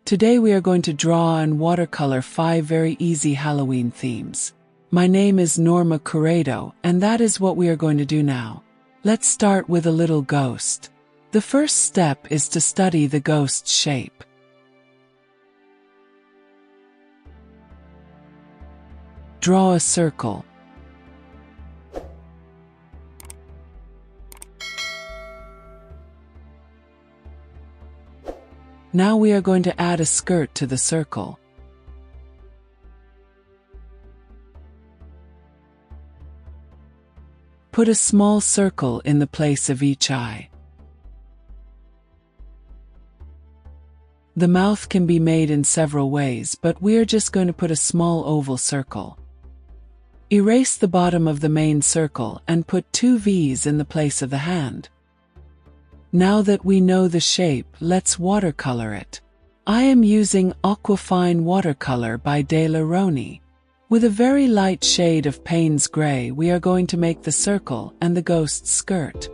Today we are going to draw and watercolor 5 very easy Halloween themes. My name is Norma Corrado, and that is what we are going to do now. Let's start with a little ghost. The first step is to study the ghost's shape. Draw a circle. Now we are going to add a skirt to the circle. Put a small circle in the place of each eye. The mouth can be made in several ways, but we are just going to put a small oval circle. Erase the bottom of the main circle and put 2 V's in the place of the hand. Now that we know the shape, let's watercolor it. I am using Aquafine Watercolor by De La Roni. With a very light shade of Paynes gray, we are going to make the circle and the ghost's skirt.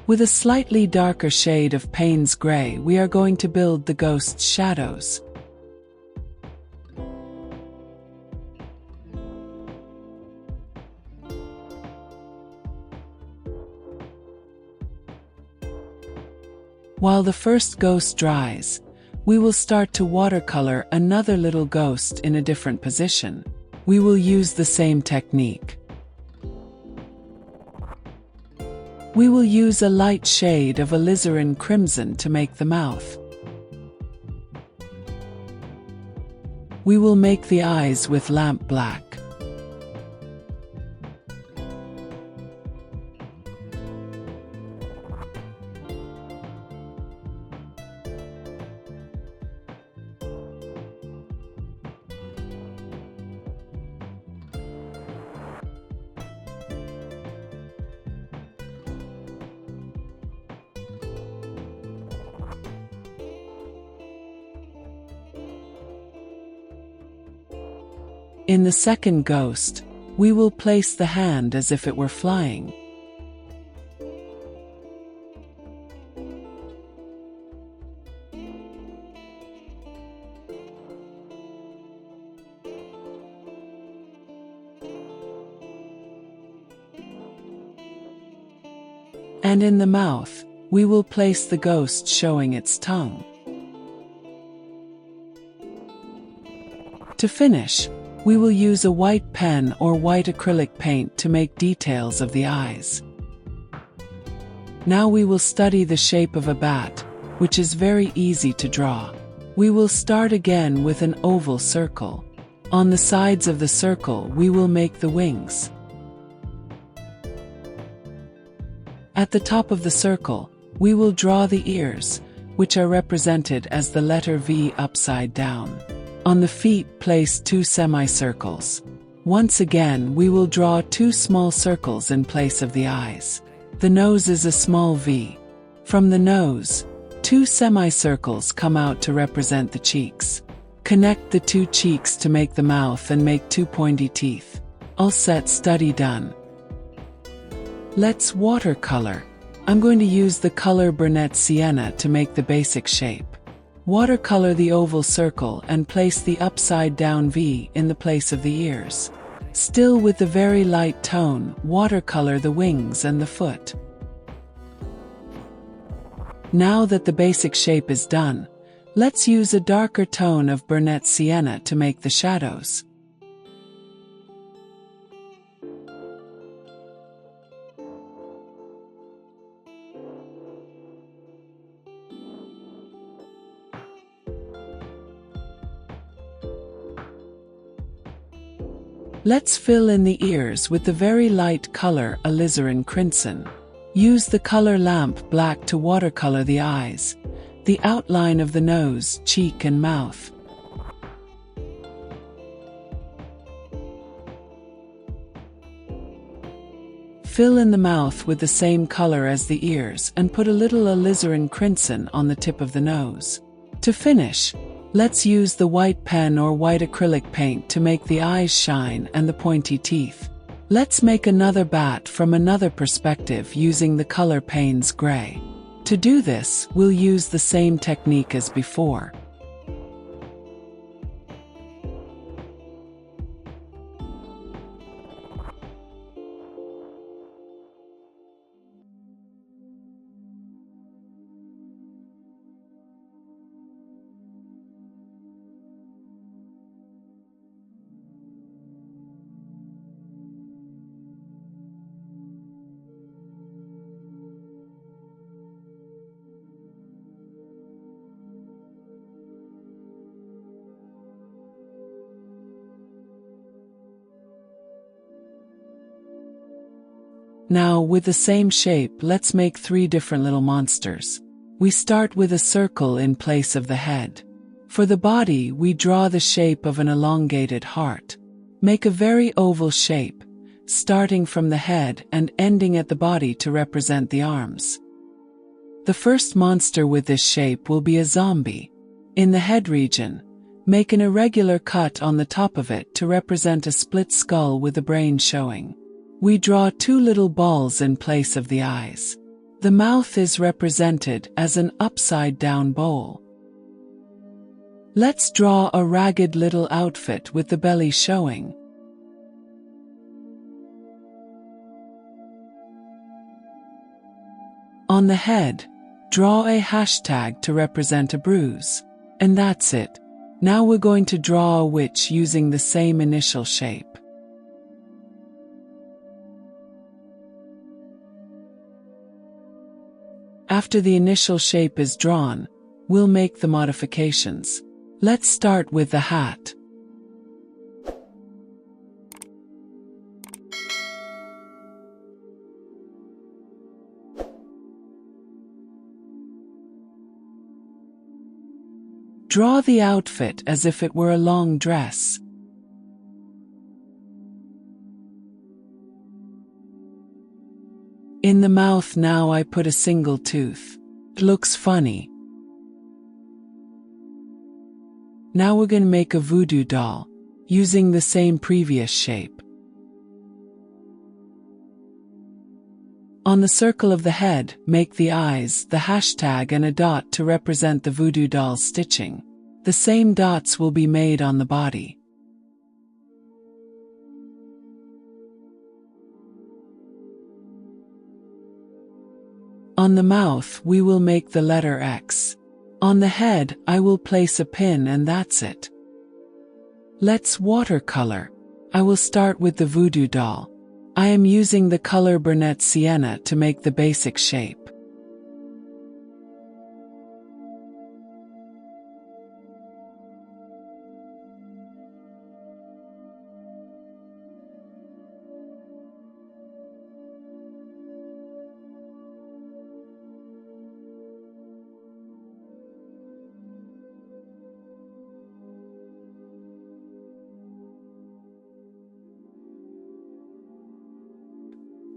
With a slightly darker shade of Paynes gray, we are going to build the ghost's shadows. While the first ghost dries, we will start to watercolor another little ghost in a different position. We will use the same technique. We will use a light shade of Alizarin crimson to make the mouth. We will make the eyes with lamp black. In the second ghost, we will place the hand as if it were flying. And in the mouth, we will place the ghost showing its tongue. To finish, we will use a white pen or white acrylic paint to make details of the eyes. Now we will study the shape of a bat, which is very easy to draw. We will start again with an oval circle. On the sides of the circle, we will make the wings. At the top of the circle, we will draw the ears, which are represented as the letter V upside down. On the feet, place 2 semicircles. Once again, we will draw 2 small circles in place of the eyes. The nose is a small V. From the nose, 2 semicircles come out to represent the cheeks. Connect the 2 cheeks to make the mouth and make 2 pointy teeth. All set, study done. Let's watercolor. I'm going to use the color Burnet Sienna to make the basic shape. Watercolor the oval circle and place the upside-down V in the place of the ears. Still with the very light tone, watercolor the wings and the foot. Now that the basic shape is done, let's use a darker tone of Burnet Sienna to make the shadows. Let's fill in the ears with the very light color Alizarin crimson. Use the color lamp black to watercolor the eyes, the outline of the nose, cheek and mouth. Fill in the mouth with the same color as the ears and put a little Alizarin crimson on the tip of the nose. To finish, let's use the white pen or white acrylic paint to make the eyes shine and the pointy teeth. Let's make another bat from another perspective using the color Paynes Gray. To do this, we'll use the same technique as before. Now, with the same shape, let's make 3 different little monsters. We start with a circle in place of the head. For the body, we draw the shape of an elongated heart. Make a very oval shape, starting from the head and ending at the body to represent the arms. The first monster with this shape will be a zombie. In the head region, make an irregular cut on the top of it to represent a split skull with the brain showing. We draw 2 little balls in place of the eyes. The mouth is represented as an upside-down bowl. Let's draw a ragged little outfit with the belly showing. On the head, draw a hashtag to represent a bruise. And that's it. Now we're going to draw a witch using the same initial shape. After the initial shape is drawn, we'll make the modifications. Let's start with the hat. Draw the outfit as if it were a long dress. In the mouth now I put a single tooth. It looks funny. Now we're going to make a voodoo doll, using the same previous shape. On the circle of the head, make the eyes, the hashtag and a dot to represent the voodoo doll stitching. The same dots will be made on the body. On the mouth, we will make the letter X. On the head, I will place a pin and that's it. Let's watercolor. I will start with the voodoo doll. I am using the color Burnet Sienna to make the basic shape.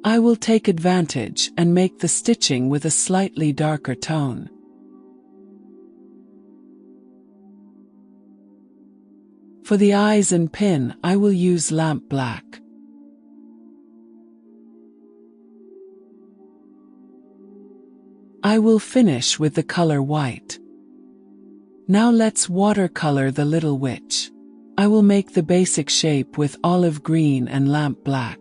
I will take advantage and make the stitching with a slightly darker tone. For the eyes and pin, I will use lamp black. I will finish with the color white. Now let's watercolor the little witch. I will make the basic shape with olive green and lamp black.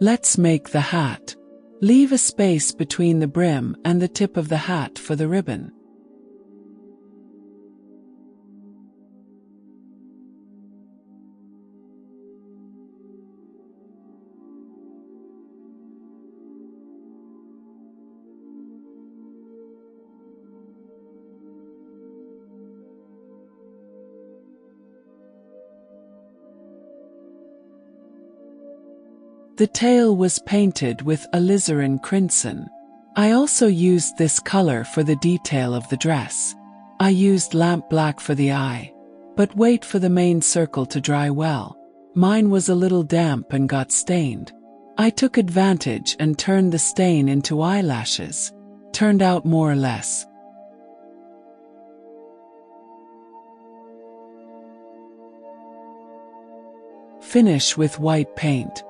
Let's make the hat. Leave a space between the brim and the tip of the hat for the ribbon. The tail was painted with Alizarin crimson. I also used this color for the detail of the dress. I used lamp black for the eye, but wait for the main circle to dry well. Mine was a little damp and got stained. I took advantage and turned the stain into eyelashes. Turned out more or less. Finish with white paint.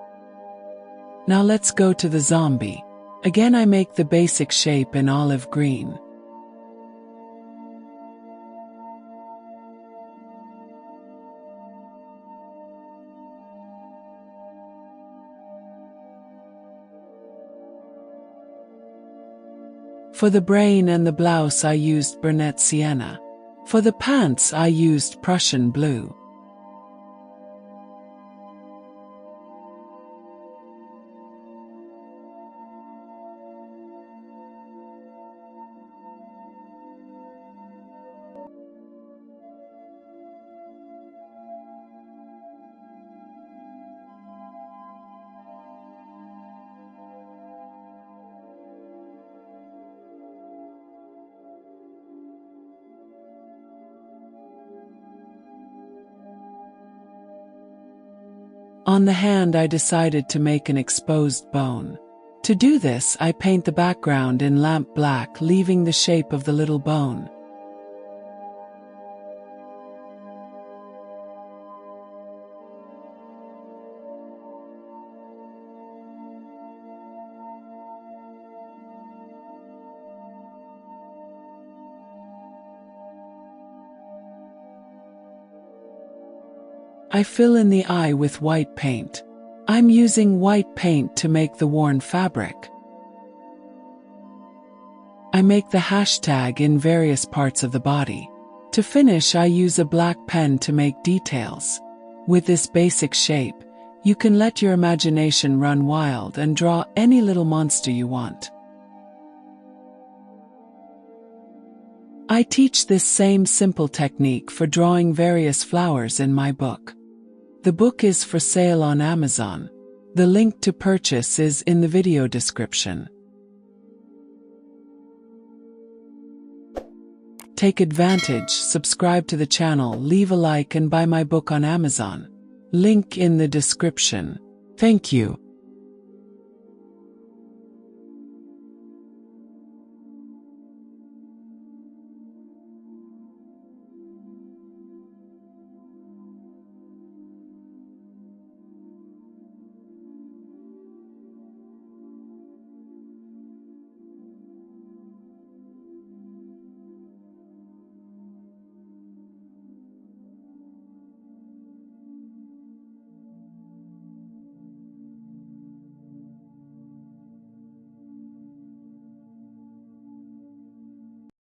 Now let's go to the zombie. Again I make the basic shape in olive green. For the brain and the blouse I used Burnet Sienna. For the pants I used Prussian blue. On the hand I decided to make an exposed bone. To do this I paint the background in lamp black, leaving the shape of the little bone. I fill in the eye with white paint. I'm using white paint to make the worn fabric. I make the hashtag in various parts of the body. To finish I use a black pen to make details. With this basic shape, you can let your imagination run wild and draw any little monster you want. I teach this same simple technique for drawing various flowers in my book. The book is for sale on Amazon. The link to purchase is in the video description. Take advantage, subscribe to the channel, leave a like and buy my book on Amazon. Link in the description. Thank you.